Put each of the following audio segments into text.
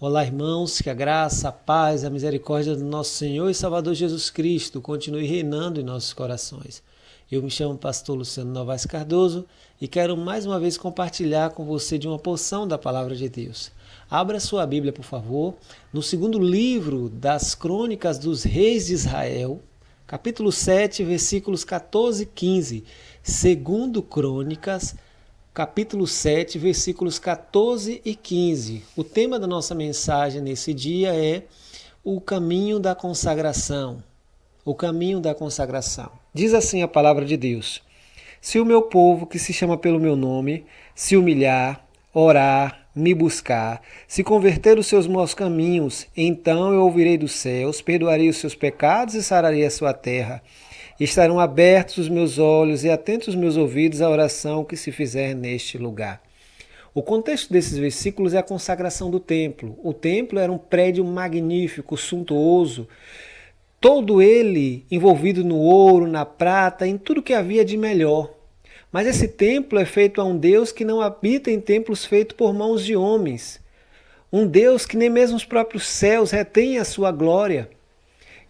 Olá, irmãos, que a graça, a paz, a misericórdia do nosso Senhor e Salvador Jesus Cristo continue reinando em nossos corações. Eu me chamo Pastor Luciano Novaes Cardoso e quero mais uma vez compartilhar com você de uma porção da Palavra de Deus. Abra sua Bíblia, por favor, no segundo livro das Crônicas dos Reis de Israel, capítulo 7, versículos 14 e 15. Segundo Crônicas, capítulo 7, versículos 14 e 15. O tema da nossa mensagem nesse dia é o caminho da consagração. O caminho da consagração. Diz assim a palavra de Deus: Se o meu povo, que se chama pelo meu nome, se humilhar, orar, me buscar, se converter os seus maus caminhos, então eu ouvirei dos céus, perdoarei os seus pecados e sararei a sua terra. Estarão abertos os meus olhos e atentos os meus ouvidos à oração que se fizer neste lugar. O contexto desses versículos é a consagração do templo. O templo era um prédio magnífico, suntuoso, todo ele envolvido no ouro, na prata, em tudo que havia de melhor. Mas esse templo é feito a um Deus que não habita em templos feitos por mãos de homens. Um Deus que nem mesmo os próprios céus retém a sua glória.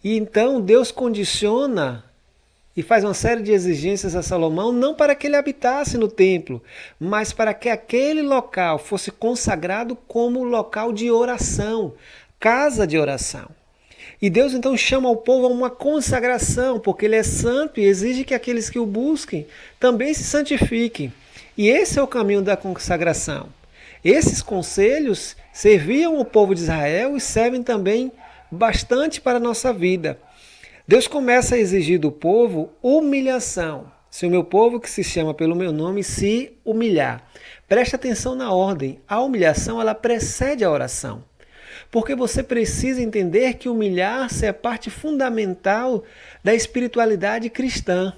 E então Deus condiciona e faz uma série de exigências a Salomão, não para que ele habitasse no templo, mas para que aquele local fosse consagrado como local de oração, casa de oração. E Deus então chama o povo a uma consagração, porque ele é santo e exige que aqueles que o busquem também se santifiquem. E esse é o caminho da consagração. Esses conselhos serviam o povo de Israel e servem também bastante para a nossa vida. Deus começa a exigir do povo humilhação. Se o meu povo, que se chama pelo meu nome, se humilhar. Preste atenção na ordem. A humilhação, ela precede a oração. Porque você precisa entender que humilhar-se é parte fundamental da espiritualidade cristã.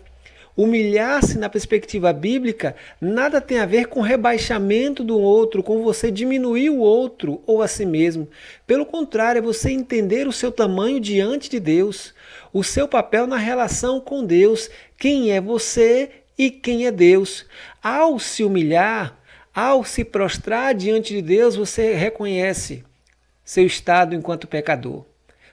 Humilhar-se na perspectiva bíblica nada tem a ver com rebaixamento do outro, com você diminuir o outro ou a si mesmo. Pelo contrário, é você entender o seu tamanho diante de Deus, o seu papel na relação com Deus, quem é você e quem é Deus. Ao se humilhar, ao se prostrar diante de Deus, você reconhece seu estado enquanto pecador,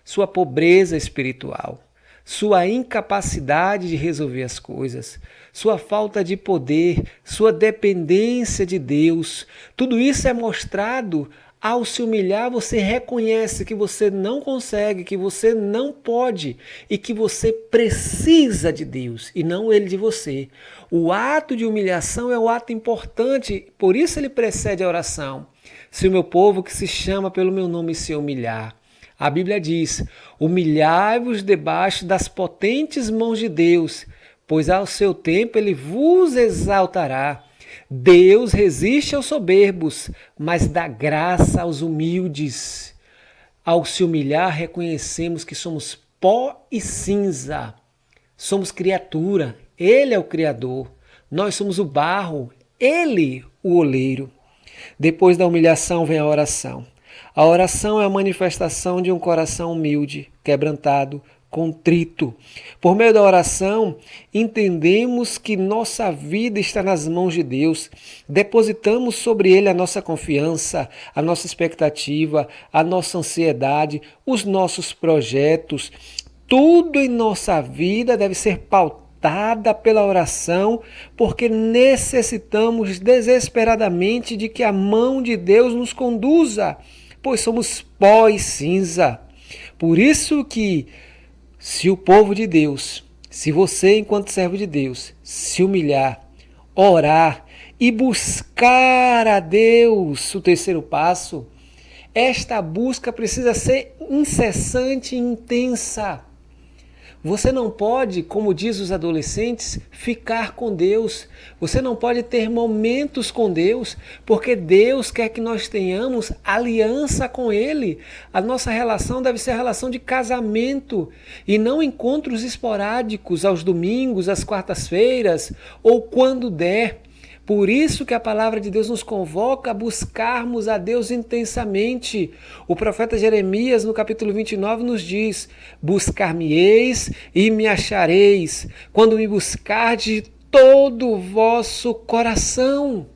sua pobreza espiritual, sua incapacidade de resolver as coisas, sua falta de poder, sua dependência de Deus. Tudo isso é mostrado ao se humilhar. Você reconhece que você não consegue, que você não pode e que você precisa de Deus e não Ele de você. O ato de humilhação é o ato importante, por isso ele precede a oração. Se o meu povo, que se chama pelo meu nome, se humilhar. A Bíblia diz: humilhai-vos debaixo das potentes mãos de Deus, pois ao seu tempo ele vos exaltará. Deus resiste aos soberbos, mas dá graça aos humildes. Ao se humilhar, reconhecemos que somos pó e cinza. Somos criatura, Ele é o Criador. Nós somos o barro, Ele o oleiro. Depois da humilhação vem a oração. A oração é a manifestação de um coração humilde, quebrantado, contrito. Por meio da oração, entendemos que nossa vida está nas mãos de Deus. Depositamos sobre Ele a nossa confiança, a nossa expectativa, a nossa ansiedade, os nossos projetos. Tudo em nossa vida deve ser pautada pela oração, porque necessitamos desesperadamente de que a mão de Deus nos conduza, pois somos pó e cinza. Por isso que, se o povo de Deus, se você enquanto servo de Deus, se humilhar, orar e buscar a Deus, o terceiro passo, esta busca precisa ser incessante e intensa. Você não pode, como diz os adolescentes, ficar com Deus. Você não pode ter momentos com Deus, porque Deus quer que nós tenhamos aliança com Ele. A nossa relação deve ser a relação de casamento e não encontros esporádicos aos domingos, às quartas-feiras ou quando der. Por isso que a palavra de Deus nos convoca a buscarmos a Deus intensamente. O profeta Jeremias, no capítulo 29, nos diz: buscar-me-eis e me achareis, quando me buscardes de todo o vosso coração.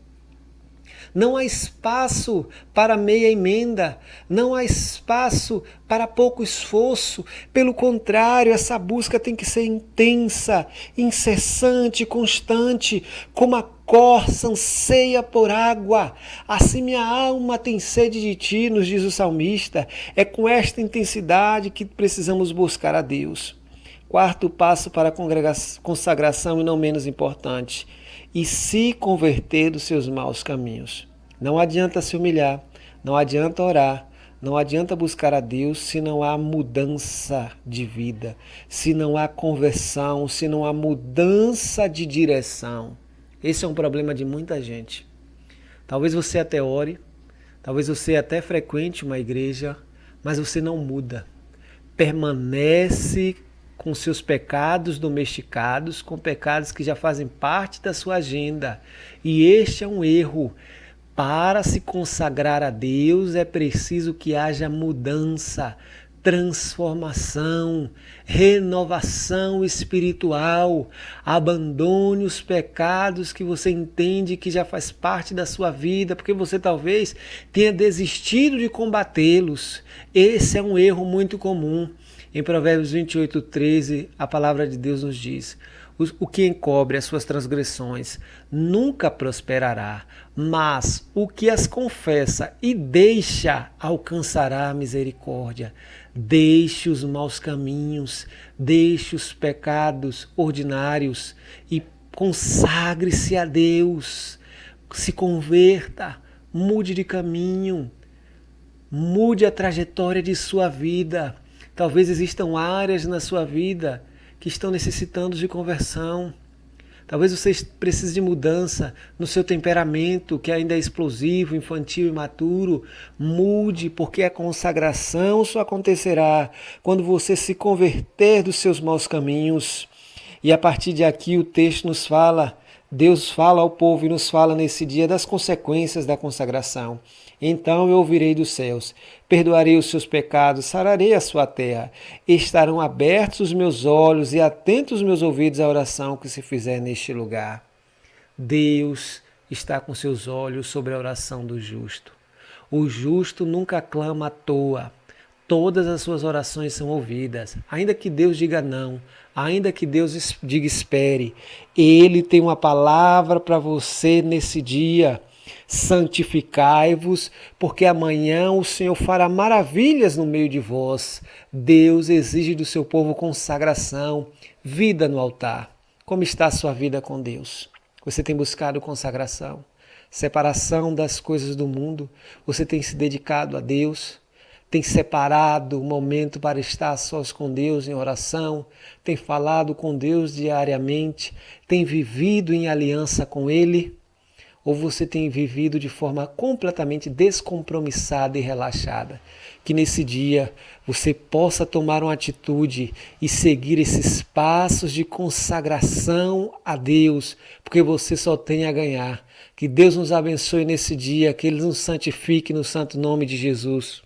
Não há espaço para meia emenda, não há espaço para pouco esforço. Pelo contrário, essa busca tem que ser intensa, incessante, constante, como a corça anseia por água. Assim minha alma tem sede de ti, nos diz o salmista. É com esta intensidade que precisamos buscar a Deus. Quarto passo para a consagração, e não menos importante, e se converter dos seus maus caminhos. Não adianta se humilhar, não adianta orar, não adianta buscar a Deus se não há mudança de vida, se não há conversão, se não há mudança de direção. Esse é um problema de muita gente. Talvez você até ore, talvez você até frequente uma igreja, mas você não muda. Permanece com seus pecados domesticados, com pecados que já fazem parte da sua agenda. E este é um erro. Para se consagrar a Deus é preciso que haja mudança, transformação, renovação espiritual. Abandone os pecados que você entende que já faz parte da sua vida, porque você talvez tenha desistido de combatê-los. Esse é um erro muito comum. Em Provérbios 28:13, a palavra de Deus nos diz: o que encobre as suas transgressões nunca prosperará, mas o que as confessa e deixa alcançará a misericórdia. Deixe os maus caminhos, deixe os pecados ordinários e consagre-se a Deus. Se converta, mude de caminho, mude a trajetória de sua vida. Talvez existam áreas na sua vida que estão necessitando de conversão. Talvez você precise de mudança no seu temperamento, que ainda é explosivo, infantil, imaturo. Mude, porque a consagração só acontecerá quando você se converter dos seus maus caminhos. E a partir de aqui o texto nos fala, Deus fala ao povo e nos fala nesse dia das consequências da consagração. Então eu ouvirei dos céus, perdoarei os seus pecados, sararei a sua terra. Estarão abertos os meus olhos e atentos os meus ouvidos à oração que se fizer neste lugar. Deus está com seus olhos sobre a oração do justo. O justo nunca clama à toa. Todas as suas orações são ouvidas. Ainda que Deus diga não, ainda que Deus diga espere, Ele tem uma palavra para você nesse dia. Santificai-vos, porque amanhã o Senhor fará maravilhas no meio de vós. Deus exige do seu povo consagração, vida no altar. Como está a sua vida com Deus? Você tem buscado consagração, separação das coisas do mundo? Você tem se dedicado a Deus? Tem separado o momento para estar sós com Deus em oração? Tem falado com Deus diariamente? Tem vivido em aliança com Ele? Ou você tem vivido de forma completamente descompromissada e relaxada? Que nesse dia você possa tomar uma atitude e seguir esses passos de consagração a Deus, porque você só tem a ganhar. Que Deus nos abençoe nesse dia, que Ele nos santifique no santo nome de Jesus.